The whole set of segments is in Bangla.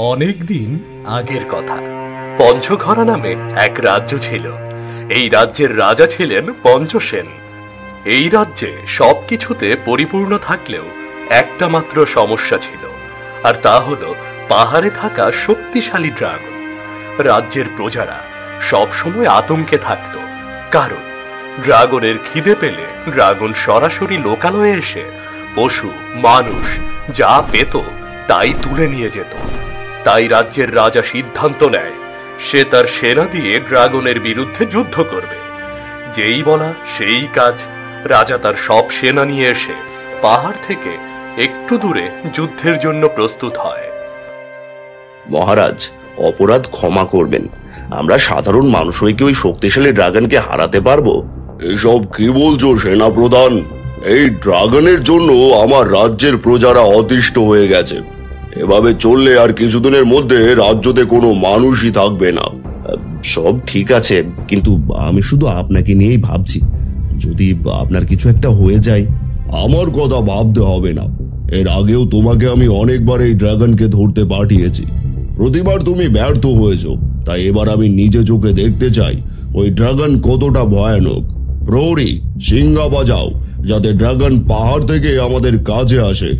অনেক দিন আগের কথা। পঞ্চঘরা নামে এক রাজ্য ছিল। এই রাজ্যের রাজা ছিলেন পঞ্চসেন। এই রাজ্যে সবকিছুতে পরিপূর্ণ থাকলেও একটা মাত্র সমস্যা ছিল, আর তা হলো পাহাড়ে থাকা শক্তিশালী ড্রাগন। রাজ্যের প্রজারা সব সময় আতঙ্কে থাকত, কারণ ড্রাগনের খিদে পেলে ড্রাগন সরাসরি লোকালয়ে এসে পশু মানুষ যা পেত তাই তুলে নিয়ে যেত। তাই রাজ্যের রাজা সিদ্ধান্ত নেয় সে তার সেনা দিয়ে ড্রাগনের বিরুদ্ধে যুদ্ধ করবে। যেই বলা সেই কাজ। রাজা তার সব সেনা নিয়ে এসে পাহাড় থেকে একটু দূরে যুদ্ধের জন্য প্রস্তুত হয়। মহারাজ, অপরাধ ক্ষমা করবেন, আমরা সাধারণ মানুষ হয়ে কি ওই শক্তিশালী ড্রাগনকে হারাতে পারবো? এসব কি বলছো সেনা প্রধান? এই ড্রাগনের জন্য আমার রাজ্যের প্রজারা অতিষ্ঠ হয়ে গেছে। এভাবে চললে আর কিছুদিনের মধ্যে রাজ্যতে কোনো মানুষই থাকবে না। সব ঠিক আছে, কিন্তু আমি শুধু আপনাকে নিয়েই ভাবছি, যদি আপনার কিছু একটা হয়ে যায়। আমার কথা ভাবতে হবে না, এর আগেও তোমাকে আমি অনেকবার এই ড্রাগনকে ধরতে পাঠিয়েছি, প্রতিবার তুমি ব্যর্থ হয়েছো। তাই এবার আমি নিজে চোখে দেখতে চাই ওই ড্রাগন কতটা ভয়ানক। প্রহরী, সিংহা বাজাও, যাতে ড্রাগন পাহাড় থেকে আমাদের কাছে আসে।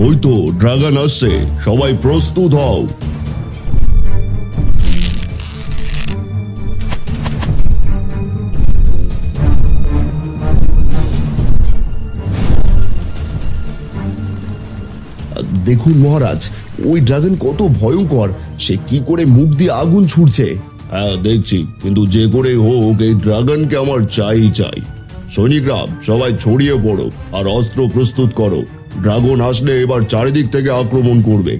ওই তো ড্রাগন আসছে, সবাই প্রস্তুত হও। দেখুন মহারাজ, ওই ড্রাগন কত ভয়ঙ্কর, সে কি করে মুখ দিয়ে আগুন ছুটছে। হ্যাঁ দেখছি, কিন্তু যে করে হোক এই ড্রাগনকে আমার চাই চাই। সৈনিকরা সবাই ছড়িয়ে পড়ো আর অস্ত্র প্রস্তুত করো। ড্রাগন আসলে এবার চারিদিক থেকে আক্রমণ করবে।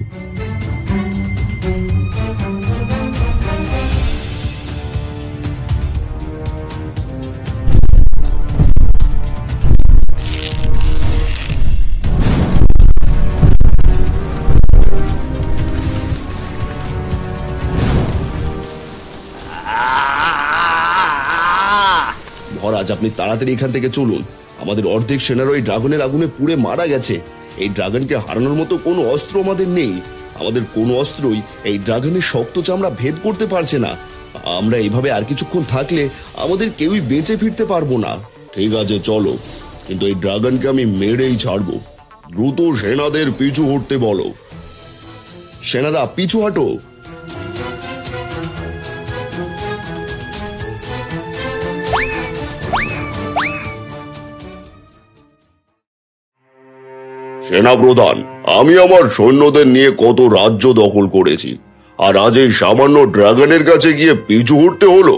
মহারাজ, আপনি তাড়াতাড়ি এখান থেকে চলুন। আমাদের অর্ধেক সেনারা ওই ড্রাগনের আগুনে পুড়ে মারা গেছে। এই ড্রাগনকে হারানোর মতো কোনো অস্ত্র আমাদের নেই। আমাদের কোনো অস্ত্রই এই ড্রাগনের শক্ত চামড়া ভেদ করতে পারছে না। আমরা এইভাবে আর কিছুক্ষণ থাকলে আমাদের কেউই বেঁচে ফিরতে পারবো না। ঠিক আছে চলো, কিন্তু এই ড্রাগনকে আমি মেরেই ছাড়বো। দ্রুত সেনাদের পিছু হটতে বলো। সেনারা পিছু হাঁটো। সেনাপ্রধান, আমি আমার সৈন্যদের নিয়ে কত রাজ্য দখল করেছি, আর আজ এই সামান্য ড্রাগনের কাছে গিয়ে পিছু হটতে হলো।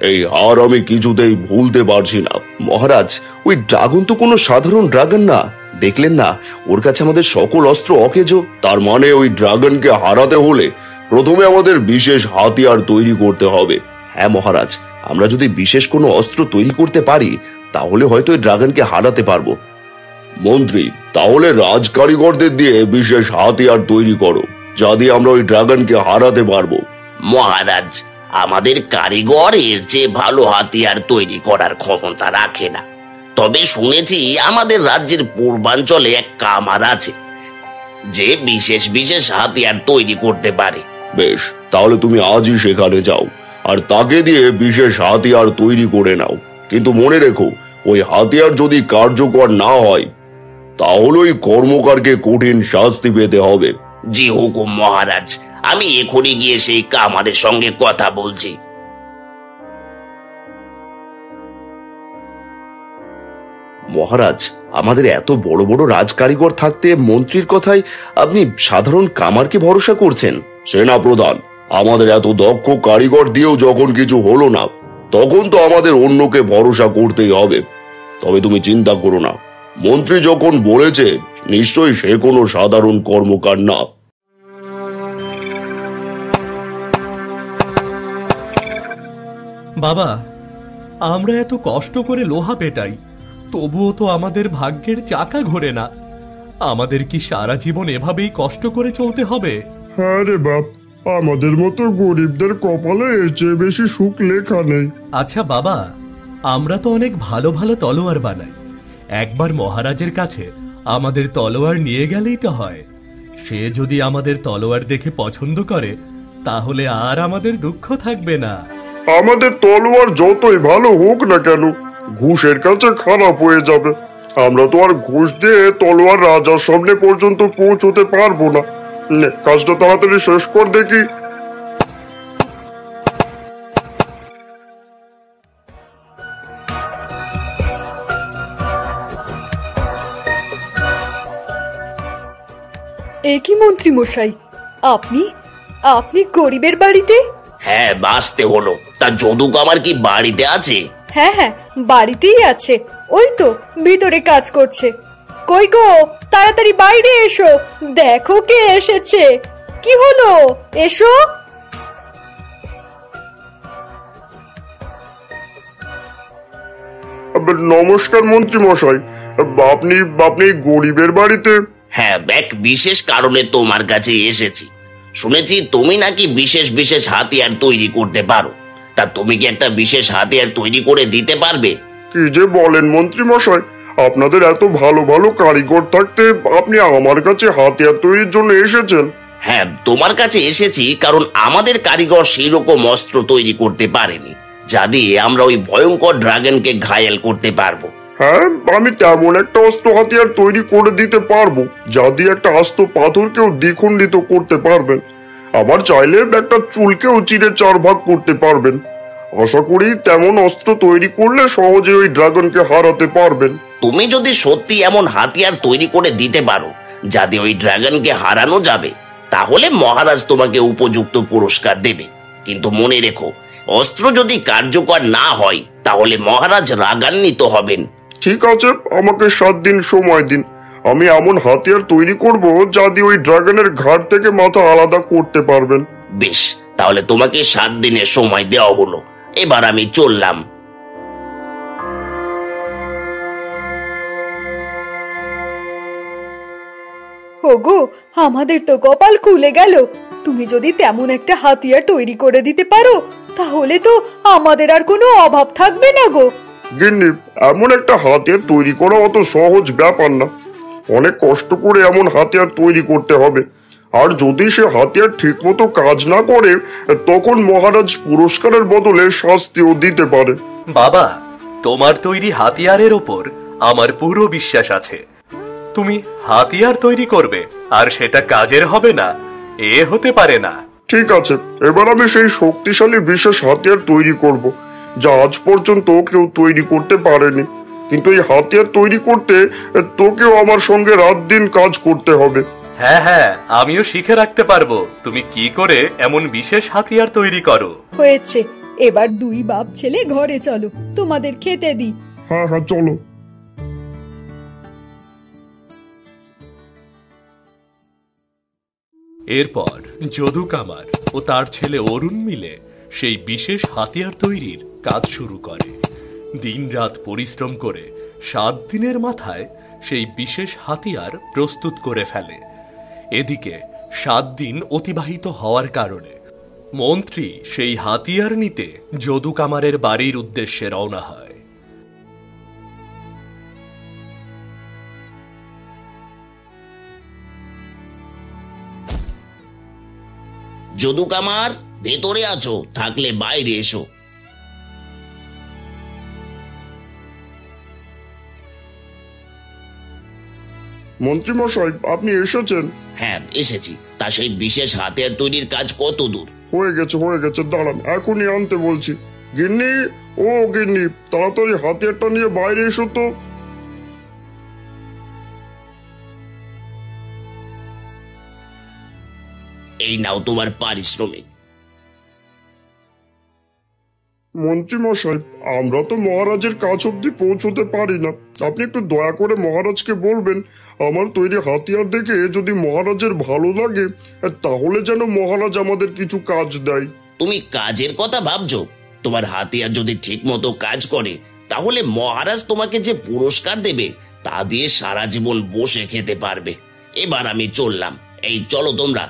এই হার আমি কিছুতেই ভুলতে পারছি না। মহারাজ, ওই ড্রাগন তো কোনো সাধারণ ড্রাগন না, দেখলেন না ওর কাছে আমাদের সকল অস্ত্র অকেজো। তার মানে ওই ড্রাগনকে হারাতে হলে প্রথমে আমাদের বিশেষ হাতিয়ার তৈরি করতে হবে। হ্যাঁ মহারাজ, আমরা যদি বিশেষ কোনো অস্ত্র তৈরি করতে পারি তাহলে হয়তো ওই ড্রাগনকে হারাতে পারবো। মন্ত্রী, তাহলে রাজ কারিগরদের দিয়ে বিশেষ হাতিয়ার তৈরি করো, যা দিয়ে আমরা ওই ড্রাগনকে হারাতে পারবো। মহারাজ, আমাদের কারিগর এর চেয়ে ভালো হাতিয়ার তৈরি করার ক্ষমতা রাখে না। তবে শুনেছি আমাদের রাজ্যের পূর্বাঞ্চলে এক কামার আছে যে বিশেষ বিশেষ হাতিয়ার তৈরি করতে পারে। বেশ, তাহলে তুমি আজই সেখানে যাও আর তাকে দিয়ে বিশেষ হাতিয়ার তৈরি করে নাও। কিন্তু মনে রেখো, ওই হাতিয়ার যদি কার্যকর না হয় তাহলে ওই কর্মকারকে কঠিন শাস্তি পেতে হবে। জি হুকুম মহারাজ, আমি এখনই গিয়ে সেই কামারের সঙ্গে কথা বলছি। মহারাজ, আমাদের এত বড় বড় রাজকারিগর থাকতে মন্ত্রীর কথায় আপনি সাধারণ কামারকে ভরসা করছেন? সেনাপ্রধান, আমাদের এত দক্ষ কারিগর দিয়েও যখন কিছু হলো না, তখন তো আমাদের অন্যকে ভরসা করতেই হবে। তবে তুমি চিন্তা করো না, মন্ত্রী যখন বলেছে নিশ্চয়ই সে কোনো সাধারণ কর্মকার না। বাবা, আমরা এত কষ্ট করে লোহা পেটাই, তবুও তো আমাদের ভাগ্যের চাকা ঘোরে না। আমাদের কি সারা জীবন এভাবেই কষ্ট করে চলতে হবে? হ্যাঁ রে বাপ, আমাদের মতো গরিবদের কপালে এর চেয়ে বেশি সুখ লেখা নেই। আচ্ছা বাবা, আমরা তো অনেক ভালো ভালো তলোয়ার বানাই। একবার মহারাজের কাছে আমাদের তলোয়ার নিয়ে গেলেই তো হয়। সে যদি আমাদের তলোয়ার দেখে পছন্দ করে, তাহলে আর আমাদের দুঃখ থাকবে না। আমাদের তলোয়ার যতই ভালো হোক না কেন, ঘুষের কাছে খারাপ হয়ে যাবে। আমরা তো আর ঘুষ দিয়ে তলোয়ার রাজার সামনে পর্যন্ত পৌঁছতে পারবো না। নে, কাজটা তাড়াতাড়ি শেষ কর দেখি। এ কি মন্ত্রী মশাই, আপনি আপনি গরিবের বাড়িতে? হ্যাঁ, বাঁচতে হলো। তা যদু কামার কি বাড়িতে আছে? হ্যাঁ হ্যাঁ, বাড়িতেই আছে। ওই তো ভিতরে কাজ করছে। কই গো, তাড়াতাড়ি বাইরে এসো, দেখো কে এসেছে। কি হলো, এসো। নমস্কার মন্ত্রী মশাই, আপনি আপনি গরিবের বাড়িতে? হ্যাঁ, এক বিশেষ কারণে তোমার কাছে এসেছি। শুনেছি তুমি নাকি বিশেষ বিশেষ হাতিয়ার তৈরি করতে পারো। তা তুমি কি একটা বিশেষ হাতিয়ার তৈরি করে দিতে পারবে? কি যে বলেন মন্ত্রী মশাই, আপনাদের এত ভালো ভালো কারিগর থাকতে আপনি আমার কাছে হাতিয়ার তৈরির জন্য এসেছেন? হ্যাঁ, তোমার কাছে এসেছি কারণ আমাদের কারিগর সেই রকম অস্ত্র তৈরি করতে পারেনি যা দিয়ে আমরা ওই ভয়ঙ্কর ড্রাগনকে ঘায়েল করতে পারবো। হ্যাঁ, আমি তেমন একটা অস্ত্র হাতিয়ার তৈরি করে দিতে পারবো যা দিয়ে একটা আস্ত পাথরকেও দ্বিখণ্ডিত করতে পারবেন। আবার চাইলে একটা চুলকেও চিরে 4 ভাগ করতে পারবেন। আশা করি তেমন অস্ত্র তৈরি করলে সহজে ওই ড্রাগনকে হারাতে পারবেন। তুমি যদি সত্যি এমন হাতিয়ার তৈরি করে দিতে পারো যা দিয়ে ওই ড্রাগনকে হারানো যাবে, তাহলে মহারাজ তোমাকে উপযুক্ত পুরস্কার দেবে। কিন্তু মনে রেখো, অস্ত্র যদি কার্যকর না হয় তাহলে মহারাজ রাগান্বিত হবেন। ঠিক আছে, আমাকে 7 দিন সময় দিন। আমি এমন হাতিয়ার তৈরি করব যা দিয়ে ওই ড্রাগনের ঘাড় থেকে মাথা আলাদা করতে পারবেন। বেশ, তাহলে তোমাকে 7 দিনের সময় দেওয়া হলো। এবার আমি চললাম। ওগো, আমাদের তো কপাল খুলে গেল। তুমি যদি তেমন একটা হাতিয়ার তৈরি করে দিতে পারো, তাহলে তো আমাদের আর কোনো অভাব থাকবে না গো। গিন্নি, এমন একটা হাতিয়ার তৈরি করা অত সহজ ব্যাপার না। অনেক কষ্ট করে এমন হাতিয়ার তৈরি করতে হবে। আর যদি সে হাতিয়ার ঠিক মতো কাজ না করে, তখন মহারাজ পুরস্কারের বদলে শাস্তিও দিতে পারে। বাবা, তোমার তৈরি হাতিয়ারের ওপর আমার পুরো বিশ্বাস আছে। তুমি হাতিয়ার তৈরি করবে আর সেটা কাজের হবে না, এ হতে পারে না। ঠিক আছে, এবার আমি সেই শক্তিশালী বিশেষ হাতিয়ার তৈরি করব যা আজ পর্যন্ত কেউ তৈরি করতে পারেনি। কিন্তু এই হাতিয়ার তৈরি করতে তোকেও আমার সঙ্গে রাত দিন কাজ করতে হবে। হ্যাঁ হ্যাঁ, আমিও শিখে রাখতে পারবো তুমি কি করে এমন বিশেষ হাতিয়ার তৈরি করো। হয়েছে, এবার 2 বাপ ছেলে ঘরে চলো, তোমাদের খেতে দিই। হ্যাঁ হ্যাঁ, চলো। এরপর যদু কামার ও তার ছেলে অরুণ মিলে সেই বিশেষ হাতিয়ার তৈরির কাজ শুরু করে। দিনরাত পরিশ্রম করে 7 দিনের মাথায় সেই বিশেষ হাতিয়ার প্রস্তুত করে ফেলে। এদিকে 7 দিন অতিবাহিত হওয়ার কারণে মন্ত্রী সেই হাতিয়ার নিতে যদু কামারের বাড়ির উদ্দেশ্যে রওনা হয়। যদু কামার, ভেতরে আছো? থাকলে বাইরে এসো। মন্ত্রী মশাই, আপনি এসেছেন? হ্যাঁ, এসেছি। তা সেই বিশেষ হাতিয়ার তৈরির কাজ কত দূর? হয়ে গেছে, দাঁড়ান, এখনই আনতে বলছি। গিন্নি, ও গিন্নি, তাড়াতাড়ি হাতিয়ারটা নিয়ে বাইরে এসো তো। এই নাও তোমার পারিশ্রমিক। মন্ত্রী মশাই, আমরা তো মহারাজের কাছ অব্দি পৌঁছতে পারি না। আপনি একটু দয়া করে মহারাজকে বলবেন, আমার তৈরি হাতিয়ার দেখে যদি মহারাজের ভালো লাগে, তাহলে যেন মহারাজ আমাদের কিছু কাজ দেয়। তুমি কাজের কথা ভাবছো? তোমার হাতিয়ার যদি ঠিক মতো কাজ করে, তাহলে মহারাজ তোমাকে যে পুরস্কার দেবে তা দিয়ে সারা জীবন বসে খেতে পারবে। এবার আমি চললাম, এই চলো তোমরা।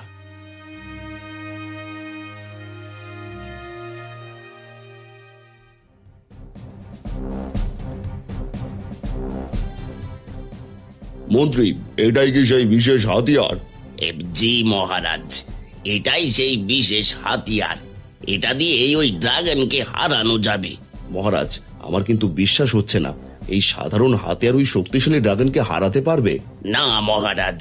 মন্ত্রী, এটাই কি সেই বিশেষ হাতিয়ার? জি মহারাজ, এটাই সেই বিশেষ হাতিয়ার। এটা দিয়ে ওই ড্রাগনকে হারানো যাবে। মহারাজ, আমার কিন্তু বিশ্বাস হচ্ছে না এই সাধারণ হাতিয়ার ওই শক্তিশালী ড্রাগনকে হারাতে পারবে। না মহারাজ,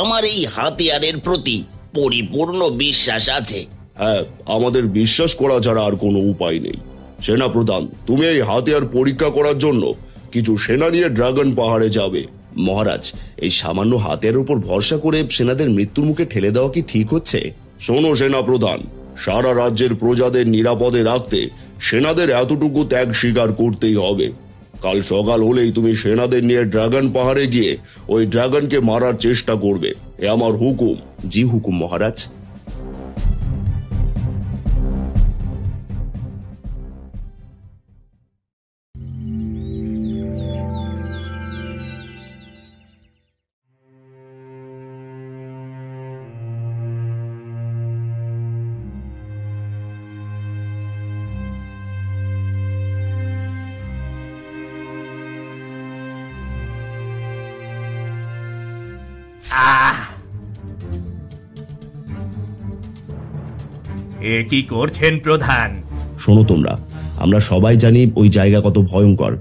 আমার এই হাতিয়ারের প্রতি পরিপূর্ণ বিশ্বাস আছে। হ্যাঁ, আমাদের বিশ্বাস করা ছাড়া আর কোনো উপায় নেই। সেনাপ্রধান, তুমি এই হাতিয়ার পরীক্ষা করার জন্য কিছু সেনা নিয়ে ড্রাগন পাহাড়ে যাবে। মহারাজ, এই সামান্য হাতিয়ারের উপর ভরসা করে সেনাদের মৃত্যুর মুখে ঠেলে দেওয়া কি ঠিক হচ্ছে? শোনো সেনাপ্রধান, সারা রাজ্যের প্রজাদের নিরাপদে রাখতে সেনাদের এতটুকু ত্যাগ স্বীকার করতেই হবে। কাল সকাল হলেই তুমি সেনাদের নিয়ে ড্রাগন পাহাড়ে গিয়ে ওই ড্রাগনকে মারার চেষ্টা করবে, এ আমার হুকুম। জি হুকুম মহারাজ। এ কি করছেন প্রধান? শোনো তোমরা, আমরা সবাই জানি ওই জায়গা কত ভয়ঙ্কর।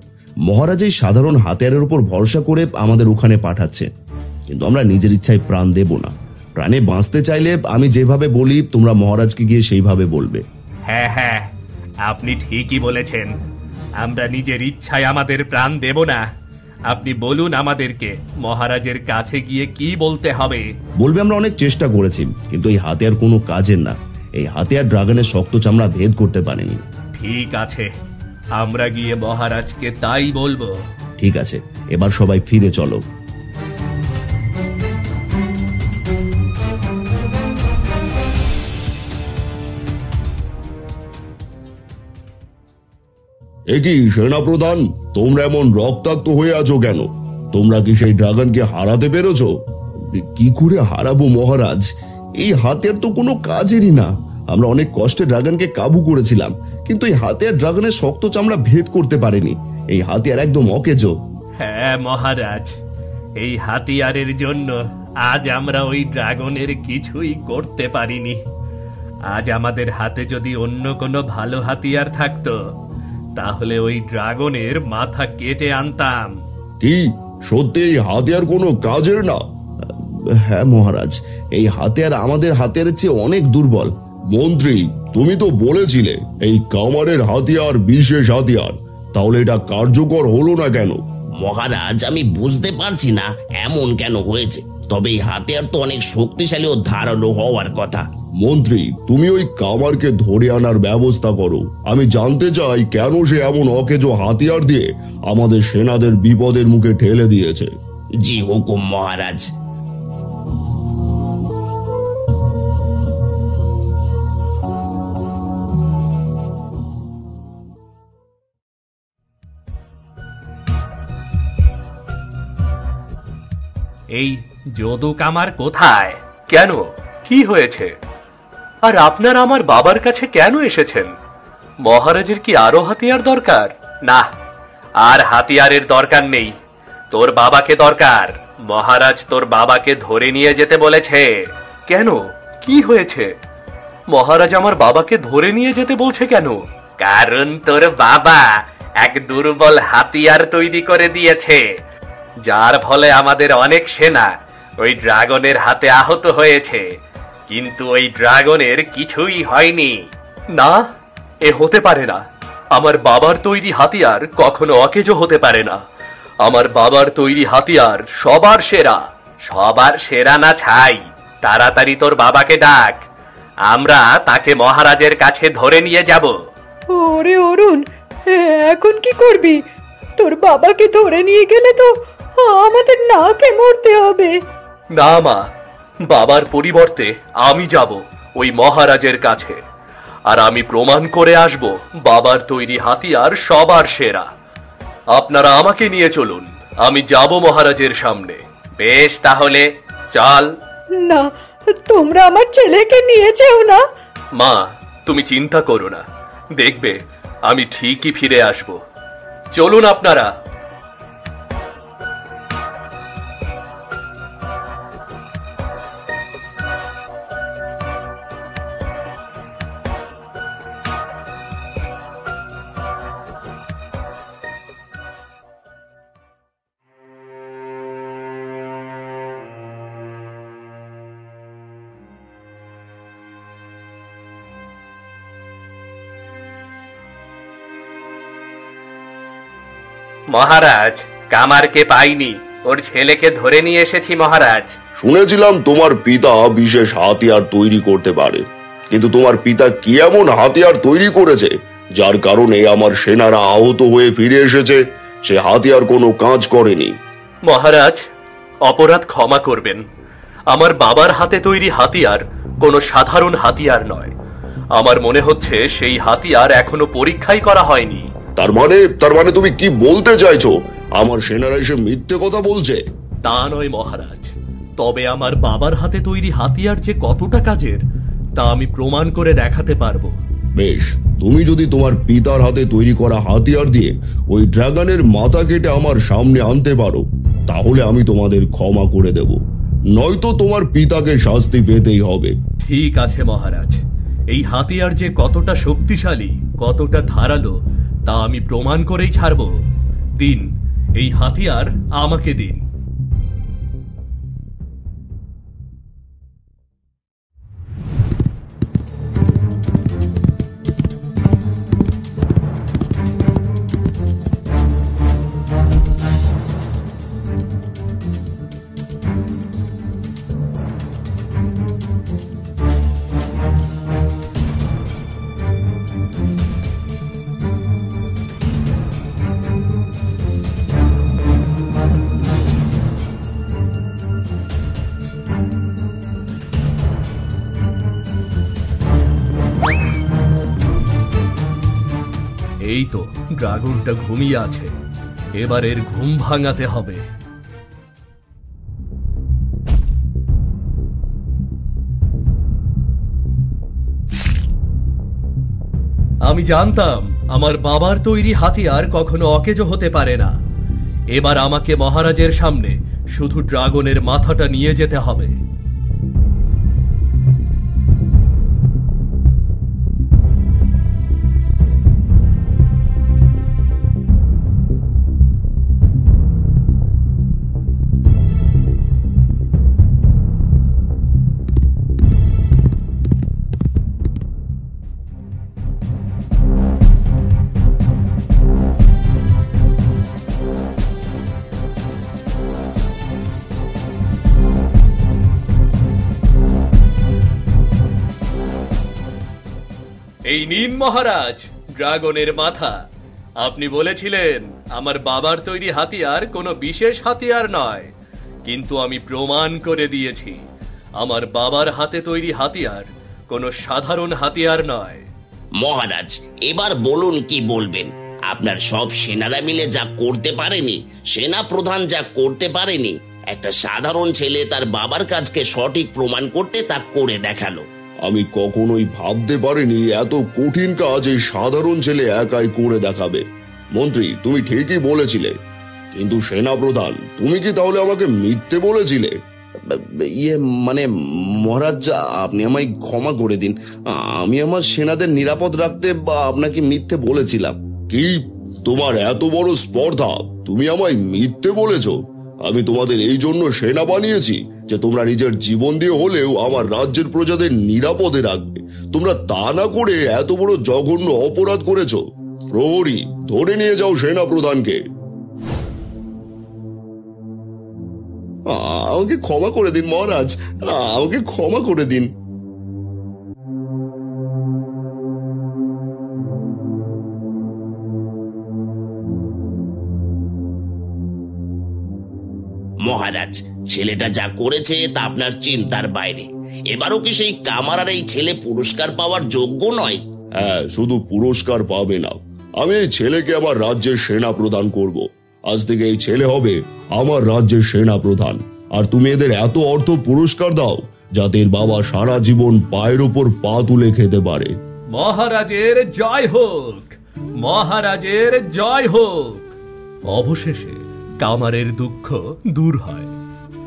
মহারাজ এই সাধারণ হাতিয়ারের উপর ভরসা করে আমাদের ওখানে পাঠাচ্ছে, কিন্তু আমরা নিজের ইচ্ছায় প্রাণ দেব না। প্রাণে বাঁচতে চাইলে আমি যেভাবে বলি তোমরা মহারাজকে গিয়ে সেইভাবে বলবে। হ্যাঁ হ্যাঁ, আপনি ঠিকই বলেছেন। আমরা নিজের ইচ্ছায় আমাদের প্রাণ দেব না। আপনি বলুন আমাদেরকে মহারাজের কাছে গিয়ে কি বলতে হবে। বলবে আমরা অনেক চেষ্টা করেছি, কিন্তু এই হাতিয়ার কোনো কাজের না। এই হাতিয়ার ড্রাগনের শক্ত চামড়া ভেদ করতে পারেনি। ঠিক আছে, আমরা গিয়ে মহারাজকে তাই বলবো। ঠিক আছে, এবার সবাই ফিরে চলো। একই সেনাপ্রধান, তোমরা এমন রক্তাক্ত হয়ে আছো কেন? তোমরা কি সেই ড্রাগনকে হারাতে পেরেছো? কি করে হারাবো মহারাজ? এই হাতিয়ার তো কোনো কাজেরই না। আমরা অনেক কষ্টে ড্রাগনকে কাবু করেছিলাম, কিন্তু এই হাতিয়ার ড্রাগনের শক্ত চামড়া ভেদ করতে পারেনি। এই হাতিয়ার একদম অকেজো। হ্যাঁ মহারাজ, এই হাতিয়ারের জন্য আজ আমরা ওই ড্রাগনের কিছুই করতে পারিনি। আজ আমাদের হাতে যদি অন্য কোনো ভালো হাতিয়ার থাকতো, তাহলে ওই ড্রাগনের মাথা কেটে আনতাম। কি সত্যি এই হাতিয়ার কোনো কাজের না? হ্যাঁ মহারাজ, এই হাতিয়ার আমাদের হাতিয়ারের চেয়ে অনেক দুর্বল। মন্ত্রী, তুমি তো বলেছিলে এই কামারের হাতিয়ার বিশেষ হাতিয়ার, তাহলে এটা কার্যকর হলো না কেন? মহারাজ, আমি বুঝতে পারছি না এমন কেন হয়েছে। তবে এই হাতিয়ার তো অনেক শক্তিশালী ও ধারালো হওয়ার কথা। মন্ত্রী, তুমি ওই কামারকে ধরে আনার ব্যবস্থা করো। আমি জানতে চাই কেন সে এমন অকেজো হাতিয়ার দিয়ে আমাদের সেনাদের বিপদের মুখে ঠেলে দিয়েছে। জি হুকুম মহারাজ। এই যদু কামার কোথায়? কেন, কি হয়েছে? আর আপনারা আমার বাবার কাছে কেন এসেছেন? মহারাজের কি আরো হাতিয়ার দরকার? না, আর হাতিয়ারের দরকার নেই। তোর বাবাকে দরকার। মহারাজ তোর বাবাকে ধরে নিয়ে যেতে বলেছে। কেন, কি হয়েছে? মহারাজ আমার বাবাকে ধরে নিয়ে যেতে বলছে কেন? কারণ তোর বাবা এক দুর্বল হাতিয়ার তৈরি করে দিয়েছে, যার ফলে আমাদের অনেক সেনা ওই ড্রাগনের হাতে আহত হয়েছে, কিন্তু ওই ড্রাগনের কিছুই হয়নি। না, এ হতে পারে না। আমার বাবার তৈরি হাতিয়ার কখনো অকেজো হতে পারে না। আমার বাবার তৈরি হাতিয়ার সবার সেরা। সবার সেরা না ছাই, তাড়াতাড়ি তোর বাবাকে ডাক, আমরা তাকে মহারাজের কাছে ধরে নিয়ে যাব। ওরে অরুণ, এখন কি করবি? তোর বাবাকে ধরে নিয়ে গেলে তো আমাদের নাকে মরতে হবে। না মা, বাবার পরিবর্তে আমি যাব ওই মহারাজের কাছে, আর আমি প্রমাণ করে আসব বাবার তৈরি হাতিয়ার সবার সেরা। আপনারা আমাকে নিয়ে চলুন, আমি যাব মহারাজের সামনে। বেশ, তাহলে চল। না, তোমরা আমার ছেলেকে নিয়ে যেও না। মা, তুমি চিন্তা করো না, দেখবে আমি ঠিকই ফিরে আসব। চলুন আপনারা। মহারাজ, কামারকে পাইনি, ওর ছেলেকে ধরে নিয়ে এসেছি মহারাজ। শুনেছিলাম তোমার পিতা বিশেষ হাতিয়ার তৈরি করতে পারে, কিন্তু তোমার পিতা কি এমন হাতিয়ার তৈরি করেছে যার কারণে আমার সেনারা আহত হয়ে ফিরে এসেছে? সে হাতিয়ার কোনো কাজ করেনি। মহারাজ, অপরাধ ক্ষমা করবেন। আমার বাবার হাতে তৈরি হাতিয়ার কোনো সাধারণ হাতিয়ার নয়। আমার মনে হচ্ছে সেই হাতিয়ার এখনো পরীক্ষাই করা হয়নি। তার মানে তুমি কি বলতে চাইছো? আমার সেনারা এসে মিথ্যে কথা বলছে? তা নয় মহারাজ, তবে আমার বাবার হাতে তৈরি হাতিয়ার যে কতটা কাজের তা আমি প্রমাণ করে দেখাতে পারবো। বেশ, তুমি যদি তোমার পিতার হাতে তৈরি করা হাতিয়ার দিয়ে ওই ড্রাগনের মাথা কেটে আমার সামনে আনতে পারো, তাহলে আমি তোমাদের ক্ষমা করে দেব, নয়তো তোমার পিতাকে শাস্তি পেতেই হবে। ঠিক আছে মহারাজ, এই হাতিয়ার যে কতটা শক্তিশালী, কতটা ধারালো তা আমি প্রমাণ করেই ছাড়ব। দিন, এই হাতিয়ার আমাকে দিন। এই তো ড্রাগনটা ঘুমিয়ে আছে, এবার এর ঘুম ভাঙাতে হবে। আমি জানতাম আমার বাবার তৈরি হাতিয়ার কখনো অকেজো হতে পারে না। এবার আমাকে মহারাজের সামনে শুধু ড্রাগনের মাথাটা নিয়ে যেতে হবে। এই নিন মহারাজ, ড্রাগনের মাথা। আপনি বলেছিলেন আমার বাবার তৈরি হাতিয়ার কোনো বিশেষ হাতিয়ার নয়, কিন্তু আমি প্রমাণ করে দিয়েছি আমার বাবার হাতে তৈরি হাতিয়ার কোনো সাধারণ হাতিয়ার নয়। মহারাজ, এবার বলুন কি বলবেন। আপনার সব সেনারা মিলে যা করতে পারেনি, সেনা প্রধান যা করতে পারেনি, একটা সাধারণ ছেলে তার বাবার কাজকে সঠিক প্রমাণ করতে তা করে দেখালো। আমি কখনোই ভাবতে পারিনি এত কঠিন কাজ এই সাধারণ ছেলে একাই করে দেখাবে। মন্ত্রী, তুমি ঠিকই বলেছিলে, কিন্তু সেনা প্রধান, তুমি কি তাহলে আমাকে মিথ্যে বলেছিলে? মানে মহারাজ, আপনি আমায় ক্ষমা করে দিন। আমি আমার সেনাদের নিরাপদ রাখতে আপনাকে মিথ্যে বলেছিলাম। কি, তোমার এত বড় স্পর্ধা, তুমি আমায় মিথ্যে বলেছো? আমি তোমাদের এই জন্য সেনা বানিয়েছি যে তোমরা নিজের জীবন দিয়ে হলেও আমার রাজ্যের প্রজাদের নিরাপদে রাখবে। তোমরা তা না করে এত বড় জঘন্য অপরাধ করেছো। প্রহরী, ধরে নিয়ে যাও সেনা প্রধানকে। আমাকে ক্ষমা করে দিন মহারাজ, আমাকে ক্ষমা করে দিন। মহারাজ, ছেলেটা যা করেছে তা আপনার চিন্তার বাইরে। এবারও কি সেই কামার আর এই ছেলে পুরস্কার পাওয়ার যোগ্য নয়? হ্যাঁ, শুধু পুরস্কার পাবে না, আমি এই ছেলেকে আমার রাজ্যের সেনা প্রধান করব। আজ থেকে এই ছেলে হবে আমার রাজ্যের সেনা প্রধান। আর তুমি এদের এত অর্থ পুরস্কার দাও যাতে এর বাবা সারা জীবন পায়ের ওপর পা তুলে খেতে পারে। মহারাজের জয় হোক, মহারাজের জয় হোক। অবশেষে কামারের দুঃখ দূর হয়।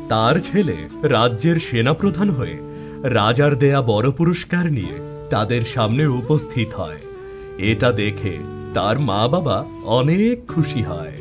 তার ছেলে রাজ্যের সেনাপ্রধান হয়ে রাজার দেয়া বড় পুরস্কার নিয়ে তাদের সামনে উপস্থিত হয়। এটা দেখে তার মা বাবা অনেক খুশি হয়।